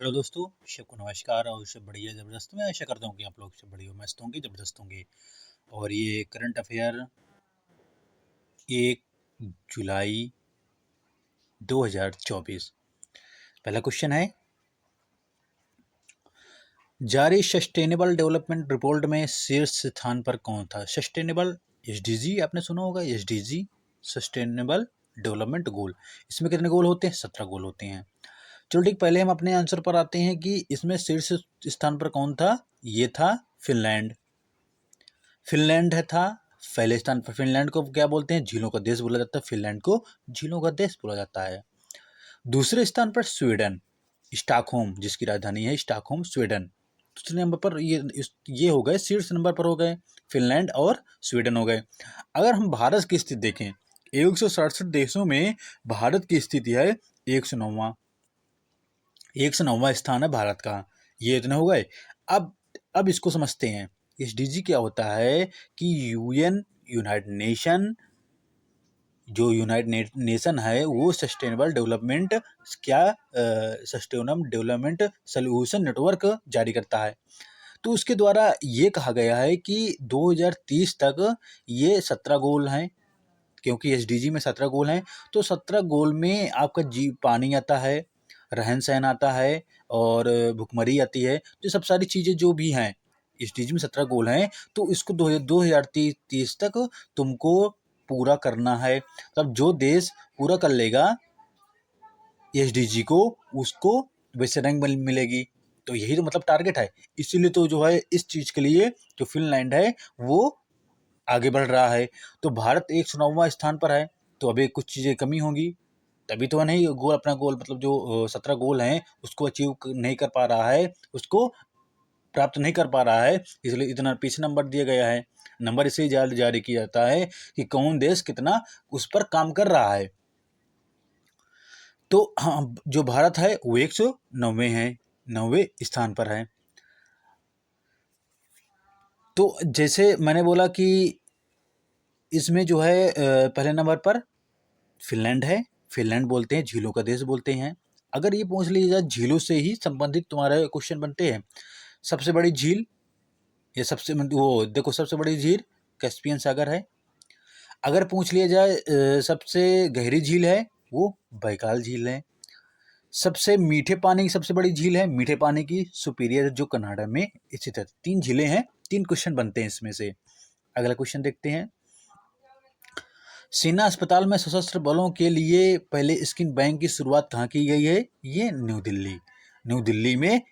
Hello दोस्तों, सबको नमस्कार और सब बढ़िया ज़बरदस्त। मैं आशा करता हूँ कि आप लोग सब बढ़िया मस्त होंगे, ज़बरदस्त होंगे। और ये करंट अफेयर 1 जुलाई 2024। पहला क्वेश्चन है, जारी सस्टेनेबल डेवलपमेंट रिपोर्ट में शीर्ष स्थान पर कौन था? सस्टेनेबल एसडीजी आपने सुना होगा, एसडीजी सस्टेनेबल डेवलपमेंट गोल। इसमें कितने गोल होते हैं? 17 गोल होते हैं। चलो ठीक, पहले हम अपने आंसर पर आते हैं कि इसमें शीर्ष स्थान पर कौन था। ये था फिनलैंड। फिनलैंड है था पहले स्थान पर। फिनलैंड को क्या बोलते हैं? झीलों का देश बोला जाता है। फिनलैंड को झीलों का देश बोला जाता है। दूसरे स्थान पर स्वीडन, स्टॉकहोम जिसकी राजधानी है स्टॉकहोम, स्वीडन। दूसरे नंबर पर ये हो गए, शीर्ष नंबर पर हो गए फिनलैंड और स्वीडन हो गए। अगर हम भारत की स्थिति देखें, 167 देशों में भारत की स्थिति है 109वां। 109वां स्थान है भारत का। ये इतने हो गए। अब अब इसको समझते हैं। एसडीजी क्या होता है कि यूएन, यूनाइटेड नेशन, जो यूनाइटेड नेशन है वो सस्टेनेबल डेवलपमेंट क्या सस्टेनेबल डेवलपमेंट सोल्यूशन नेटवर्क जारी करता है। तो उसके द्वारा ये कहा गया है कि 2030 तक ये 17 गोल हैं। क्योंकि एसडीजी में 17 गोल हैं, तो 17 गोल में आपका जी पानी आता है, रहन सहन आता है और भुखमरी आती है। तो ये सब सारी चीज़ें जो भी हैं, एसडीजी में 17 गोल हैं, तो इसको 2030 तक तुमको पूरा करना है। तब जो देश पूरा कर लेगा एसडीजी को, उसको वैसे रैंक मिलेगी। तो यही तो मतलब टारगेट है। इसीलिए तो जो है इस चीज़ के लिए जो फिनलैंड है वो आगे बढ़ रहा है। तो भारत 109वां स्थान पर है, तो अभी कुछ चीज़ें कमी होंगी, तभी तो नहीं गोल, अपना गोल मतलब जो 17 गोल हैं उसको अचीव नहीं कर पा रहा है, उसको प्राप्त नहीं कर पा रहा है, इसलिए इतना पीछे नंबर दिया गया है। नंबर इसलिए जारी किया जाता है कि कौन देश कितना उस पर काम कर रहा है। तो हाँ, जो भारत है वो 109वें है, 9वें स्थान पर है। तो जैसे मैंने बोला कि इसमें जो है पहले नंबर पर फिनलैंड है। फिनलैंड बोलते हैं झीलों का देश बोलते हैं। अगर ये पूछ लीजिए झीलों से ही संबंधित तुम्हारे क्वेश्चन बनते हैं। सबसे बड़ी झील, ये सबसे वो देखो, सबसे बड़ी झील कैस्पियन सागर है। अगर पूछ लिया जाए सबसे गहरी झील है, वो बैकाल झील है। सबसे मीठे पानी की सबसे बड़ी झील है मीठे पानी की सुपीरियर, जो कनाडा में स्थित है। 3 झीलें हैं, 3 क्वेश्चन बनते हैं इसमें से। अगला क्वेश्चन देखते हैं। सेना अस्पताल में सशस्त्र बलों के लिए पहले स्किन बैंक की शुरुआत कहाँ की गई है? ये न्यू दिल्ली। न्यू दिल्ली में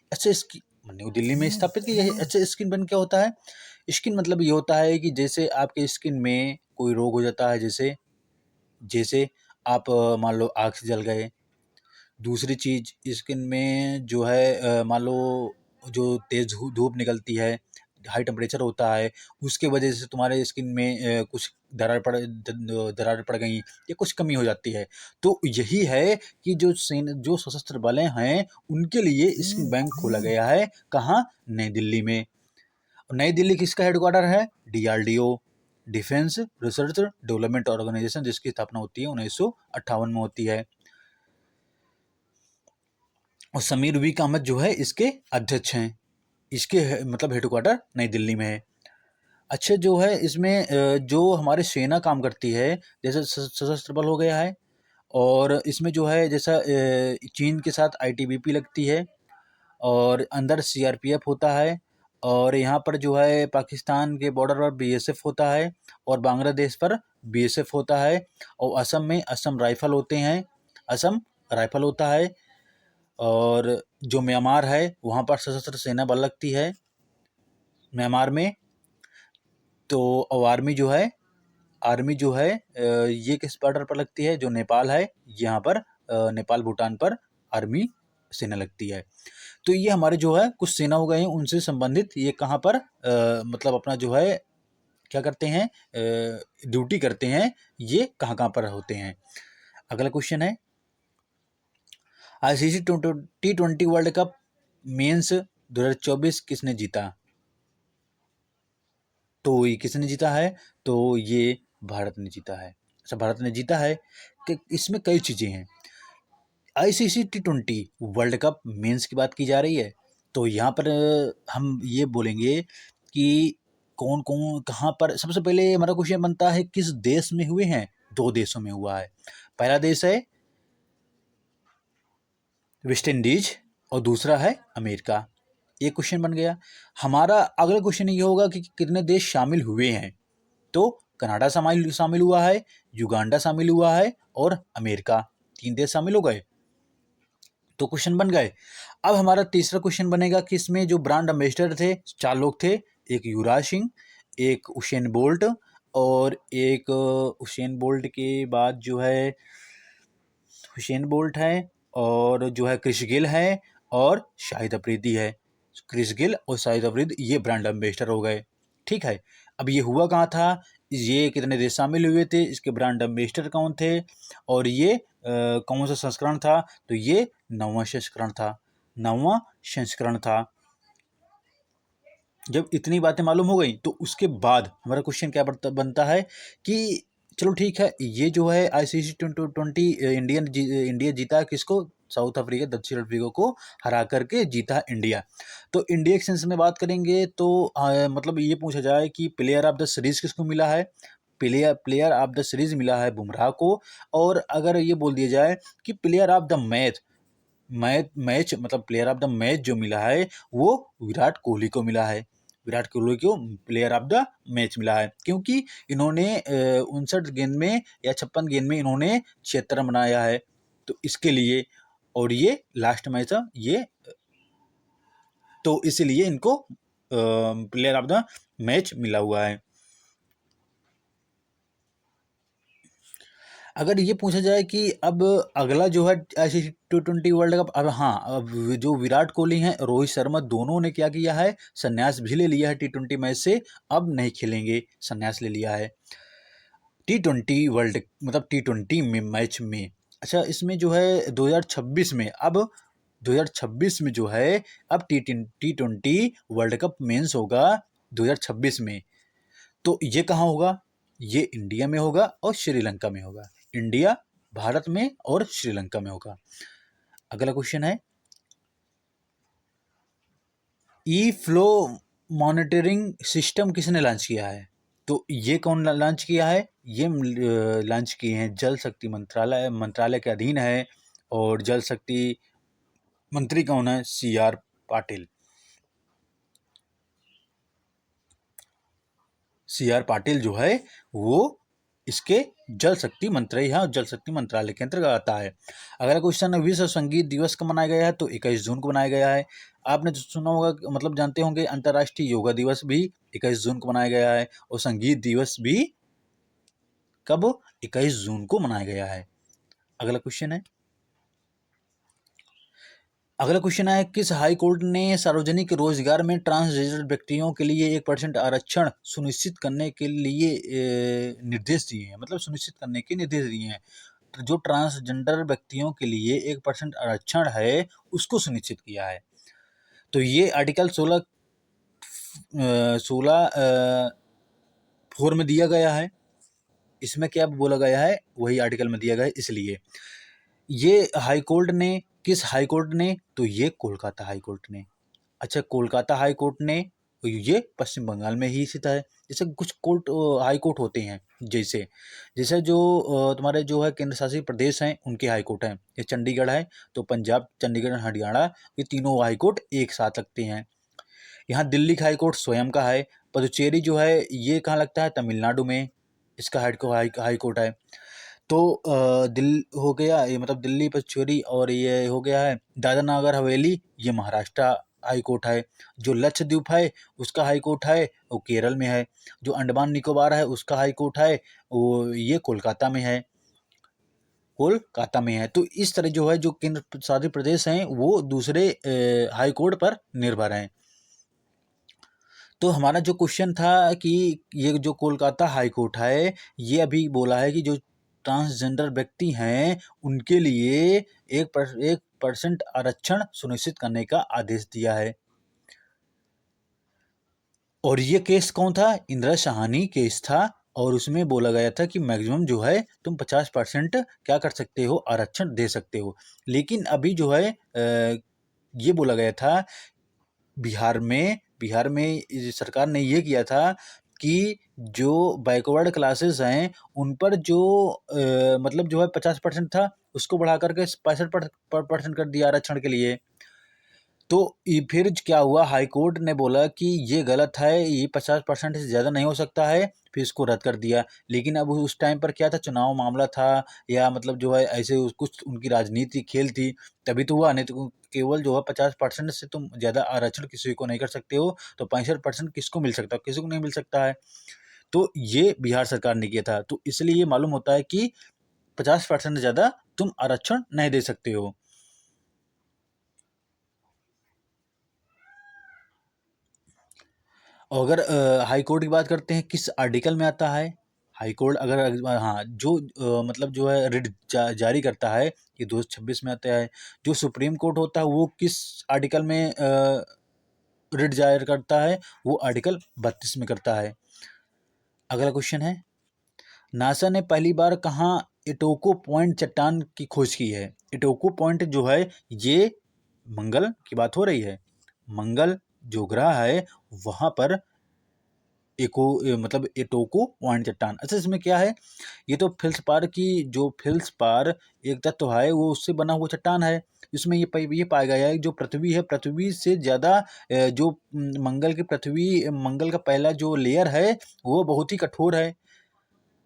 न्यू दिल्ली में स्थापित की गई है। अच्छा, स्किन बैंक क्या होता है? स्किन मतलब ये होता है कि जैसे आपके स्किन में कोई रोग हो जाता है, जैसे जैसे आप मान लो आग से जल गए। दूसरी चीज़, स्किन में जो है मान लो जो तेज़ धूप निकलती है, हाई टेम्परेचर होता है, उसके वजह से तुम्हारे स्किन में कुछ दरार पड़ गई या कुछ कमी हो जाती है। तो यही है कि जो सशस्त्र बलें हैं उनके लिए स्किन बैंक खोला गया है। कहाँ? नई दिल्ली में। नई दिल्ली किसका हेडक्वार्टर है? DRDO, defence research development organisation, जिसकी स्थापना होती है 1958 में होती है। और समीर वीक अहमद जो है इसके अध्यक्ष हैं। इसके मतलब हेडक्वार्टर नई दिल्ली में है। अच्छा, जो है इसमें जो हमारी सेना काम करती है, जैसे सशस्त्र बल हो गया है, और इसमें जो है जैसा चीन के साथ आईटीबीपी लगती है, और अंदर सीआरपीएफ होता है, और यहाँ पर जो है पाकिस्तान के बॉर्डर पर बीएसएफ होता है, और बांग्लादेश पर बीएसएफ होता है, और असम में असम राइफल होते हैं, असम राइफल होता है। और जो म्यांमार है वहाँ पर सशस्त्र सेना बल लगती है म्यांमार में। तो और आर्मी जो है ये किस बॉर्डर पर लगती है? जो नेपाल है, यहाँ पर नेपाल भूटान पर आर्मी सेना लगती है। तो ये हमारे जो है कुछ सेना हो गए हैं उनसे संबंधित, ये कहाँ पर मतलब अपना जो है क्या करते हैं, ड्यूटी करते हैं, ये कहाँ कहाँ पर होते हैं। अगला क्वेश्चन है, ICC T20 world cup mains 2024 किसने जीता? तो ये किसने जीता है? तो ये भारत ने जीता है। अच्छा, भारत ने जीता है कि इसमें कई चीज़ें हैं। ICC T20 world cup mains की बात की जा रही है, तो यहाँ पर हम ये बोलेंगे कि कौन कौन कहाँ पर। सबसे पहले हमारा क्वेश्चन बनता है किस देश में हुए हैं। 2 देशों में हुआ है। पहला देश है वेस्ट इंडीज और दूसरा है अमेरिका। एक क्वेश्चन बन गया। हमारा अगला क्वेश्चन ये होगा कि कितने देश शामिल हुए हैं। तो कनाडा शामिल शामिल हुआ है, युगांडा शामिल हुआ है और अमेरिका। 3 देश शामिल हो गए, तो क्वेश्चन बन गए। अब हमारा तीसरा क्वेश्चन बनेगा कि इसमें जो ब्रांड एम्बेसडर थे 4 लोग थे। एक युवराज सिंह, एक उसेन बोल्ट और एक उसेन बोल्ट के बाद जो है हुसैन बोल्ट है और जो है क्रिस गेल है और शाहिद अफरीदी है। क्रिस गेल और शाहिद अफरीदी ये ब्रांड एम्बेसडर हो गए। ठीक है। अब ये हुआ कहाँ था, ये कितने देश शामिल हुए थे, इसके ब्रांड एम्बेसडर कौन थे और ये कौन सा संस्करण था। तो ये 9वां संस्करण था। 9वां संस्करण था। जब इतनी बातें मालूम हो गई तो उसके बाद हमारा क्वेश्चन क्या बनता है कि चलो ठीक है, ये जो है आईसीसी T20 इंडिया जीता है किसको, साउथ अफ्रीका, दक्षिण अफ्रीका को हरा करके जीता है इंडिया। तो इंडिया के सेंस में बात करेंगे तो मतलब ये पूछा जाए कि प्लेयर ऑफ द सीरीज किसको मिला है। प्लेयर ऑफ द सीरीज मिला है बुमराह को। और अगर ये बोल दिया जाए कि प्लेयर ऑफ द मैच मतलब प्लेयर ऑफ द मैच जो मिला है वो विराट कोहली को मिला है। विराट कोहली को प्लेयर ऑफ द मैच मिला है क्योंकि इन्होंने 59 गेंद में या 56 गेंद में इन्होंने 76 रन बनाया है, तो इसके लिए। और ये लास्ट मैच था ये, तो इसीलिए इनको प्लेयर ऑफ द मैच मिला हुआ है। अगर ये पूछा जाए कि अब अगला जो है आईसीसी T20 वर्ल्ड कप, अब हाँ, अब जो विराट कोहली हैं, रोहित शर्मा, दोनों ने क्या किया है, संन्यास भी ले लिया है T20 मैच से। अब नहीं खेलेंगे, संन्यास ले लिया है T20 वर्ल्ड मतलब T20 में मैच में। अच्छा, इसमें जो है 2026 में, अब 2026 में जो है अब T20 वर्ल्ड कप मेंस होगा 2026 में। तो ये कहाँ होगा, ये इंडिया में होगा और श्रीलंका में होगा। इंडिया, भारत में और श्रीलंका में होगा। अगला क्वेश्चन है ई फ्लो मॉनिटरिंग सिस्टम किसने लॉन्च किया है। तो ये कौन लॉन्च किया है, ये लॉन्च किए हैं जल शक्ति मंत्रालय के अधीन है। और जल शक्ति मंत्री कौन है, CR पाटिल। CR पाटिल जो है वो इसके जल शक्ति मंत्री है और जल शक्ति मंत्रालय के अंतर्गत आता है। अगला क्वेश्चन है विश्व संगीत दिवस कब मनाया गया है। तो 21 जून को मनाया गया है। आपने जो सुना होगा, मतलब जानते होंगे, अंतर्राष्ट्रीय योगा दिवस भी 21 जून को मनाया गया है और संगीत दिवस भी कब, 21 जून को मनाया गया है। अगला क्वेश्चन है किस हाई कोर्ट ने सार्वजनिक रोजगार में ट्रांसजेंडर व्यक्तियों के लिए 1% आरक्षण सुनिश्चित करने के लिए निर्देश दिए हैं, मतलब सुनिश्चित करने के निर्देश दिए हैं। तो जो ट्रांसजेंडर व्यक्तियों के लिए 1% आरक्षण है उसको सुनिश्चित किया है। तो ये आर्टिकल 16 में दिया गया है। इसमें क्या बोला गया है वही आर्टिकल में दिया गया है। इसलिए ये हाई कोर्ट ने, किस हाई कोर्ट ने, तो ये कोलकाता हाई कोर्ट ने। अच्छा, कोलकाता हाई कोर्ट ने, ये पश्चिम बंगाल में ही स्थित है। जैसे कुछ कोर्ट हाई कोर्ट होते हैं, जैसे जैसे जो तुम्हारे जो है केंद्र शासित प्रदेश हैं उनके हाई कोर्ट हैं। ये चंडीगढ़ है तो पंजाब, चंडीगढ़, हरियाणा, ये तीनों हाई कोर्ट एक साथ लगते हैं। यहाँ दिल्ली का हाई कोर्ट स्वयं का है। पुदुचेरी जो है ये कहाँ लगता है, तमिलनाडु में, इसका हाई कोर्ट है। तो दिल हो गया ये, मतलब दिल्ली, पुदुचेरी, और ये हो गया है दादरा नगर हवेली, ये महाराष्ट्र हाई कोर्ट है। जो लक्षद्वीप है उसका हाई कोर्ट है वो केरल में है। जो अंडमान निकोबार है उसका हाई कोर्ट है वो ये कोलकाता में है। तो इस तरह जो है जो केंद्र शासित प्रदेश हैं वो दूसरे हाई कोर्ट पर निर्भर हैं। तो हमारा जो क्वेश्चन था कि ये जो कोलकाता हाई कोर्ट है ये अभी बोला है कि जो ट्रांसजेंडर व्यक्ति हैं उनके लिए 1% आरक्षण सुनिश्चित करने का आदेश दिया है। और ये केस कौन था, इंदिरा साहनी केस था और उसमें बोला गया था कि मैक्सिमम जो है तुम 50% क्या कर सकते हो, आरक्षण दे सकते हो। लेकिन अभी जो है ये बोला गया था बिहार में सरकार ने ये किया था कि जो बैकवर्ड क्लासेस हैं उन पर जो मतलब जो है 50% था उसको बढ़ा करके 65% कर दिया आरक्षण के लिए। तो फिर क्या हुआ, हाई कोर्ट ने बोला कि ये गलत है, ये 50% से ज़्यादा नहीं हो सकता है, फिर इसको रद्द कर दिया। लेकिन अब उस टाइम पर क्या था, चुनाव मामला था या मतलब जो है ऐसे कुछ उनकी राजनीति खेल थी, तभी तो हुआ। नहीं तो केवल जो है 50% से तुम ज़्यादा आरक्षण किसी को नहीं कर सकते हो, तो 65% किसको मिल सकता है, किसी को नहीं मिल सकता है। तो ये बिहार सरकार ने किया था, तो इसलिए ये मालूम होता है कि 50% से ज़्यादा तुम आरक्षण नहीं दे सकते हो। और अगर हाई कोर्ट की बात करते हैं, किस आर्टिकल में आता है हाई कोर्ट, अगर हाँ जो मतलब जो है रिट जारी करता है, ये 2026 में आता है। जो सुप्रीम कोर्ट होता है वो किस आर्टिकल में रिट जारी करता है, वो आर्टिकल 32 में करता है। अगला क्वेश्चन है, नासा ने पहली बार कहाँ इटोको पॉइंट चट्टान की खोज की है। इटोको पॉइंट जो है ये मंगल की बात हो रही है। मंगल जो ग्रह है वहाँ पर मतलब एटोको पॉइंट चट्टान। अच्छा, इसमें क्या है, ये तो फेल्सपार की जो फेल्सपार एक तत्व है वो उससे बना हुआ चट्टान है। इसमें ये पाया गया है जो पृथ्वी है, पृथ्वी से ज़्यादा जो मंगल का पहला जो लेयर है वो बहुत ही कठोर है,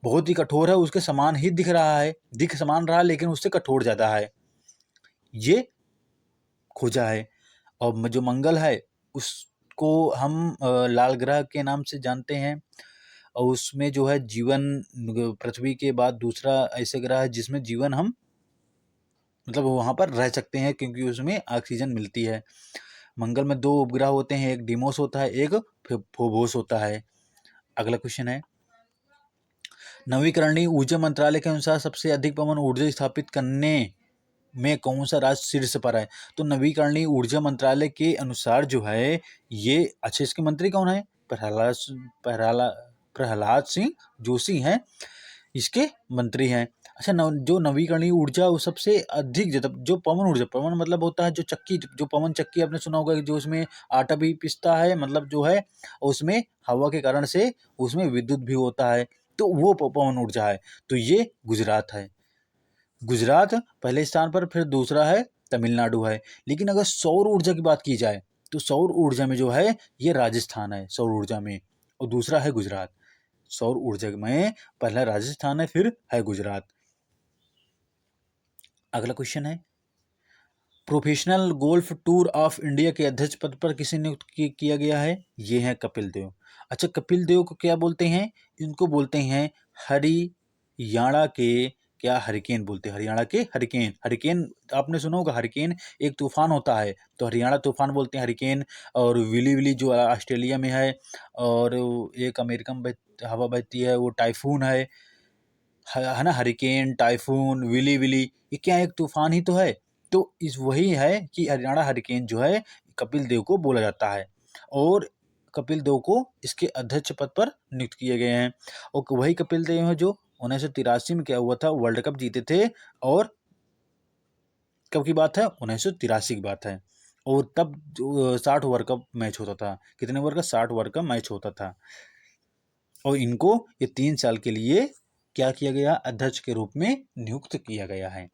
बहुत ही कठोर है, उसके समान ही दिख रहा है, दिख समान रहा है लेकिन उससे कठोर ज़्यादा है, ये खोजा है। और जो मंगल है उसको हम लाल ग्रह के नाम से जानते हैं। और उसमें जो है जीवन पृथ्वी के बाद दूसरा ऐसे ग्रह है जिसमें जीवन हम मतलब वहाँ पर रह सकते हैं क्योंकि उसमें ऑक्सीजन मिलती है। मंगल में 2 उपग्रह होते हैं, एक डिमोस होता है, एक फोबोस होता है। अगला क्वेश्चन है, नवीकरणीय ऊर्जा मंत्रालय के अनुसार सबसे अधिक पवन ऊर्जा स्थापित करने में कौन सा राज्य शीर्ष पर है। तो नवीकरणीय ऊर्जा मंत्रालय के अनुसार जो है ये, अच्छा इसके मंत्री कौन है, प्रहलाद प्रहलाद सिंह जोशी हैं इसके मंत्री हैं। अच्छा, जो नवीकरणीय ऊर्जा वो सबसे अधिक जो पवन ऊर्जा, पवन मतलब होता है जो चक्की, जो पवन चक्की आपने सुना होगा कि जो उसमें आटा भी पिसता है, मतलब जो है उसमें हवा के कारण से उसमें विद्युत भी होता है, तो वो पवन ऊर्जा है। तो ये गुजरात है, गुजरात पहले स्थान पर, फिर दूसरा है तमिलनाडु है। लेकिन अगर सौर ऊर्जा की बात की जाए तो सौर ऊर्जा में जो है ये राजस्थान है सौर ऊर्जा में, और दूसरा है गुजरात। सौर ऊर्जा में पहला राजस्थान है, फिर है गुजरात। अगला क्वेश्चन है, professional golf tour of India के अध्यक्ष पद पर किसे नियुक्त किया गया है। ये है कपिल देव। अच्छा, कपिल देव को क्या बोलते हैं, इनको बोलते हैं हरियाणा के, क्या हरिकेन बोलते हैं, हरियाणा के हरिकेन। हरिकेन आपने सुना होगा, हरिकेन एक तूफान होता है, तो हरियाणा तूफान बोलते हैं हरिकेन। और विली विली जो ऑस्ट्रेलिया में है, और एक अमेरिका में हवा बहती है वो टाइफून है ना, हरिकेन, टाइफून, विली विली, ये क्या एक तूफान ही तो है। तो इस वही है कि हरियाणा हरिकेन जो है कपिल देव को बोला जाता है, और कपिल देव को इसके अध्यक्ष पद पर नियुक्त किए गए हैं। और वही कपिल देव है जो 1983 में क्या हुआ था, वर्ल्ड कप जीते थे। और कब की बात है, 1983 की बात है। और तब 60 ओवर का मैच होता था, कितने ओवर का, 60 ओवर का मैच होता था। और इनको ये 3 साल के लिए क्या किया गया, अध्यक्ष के रूप में नियुक्त किया गया है।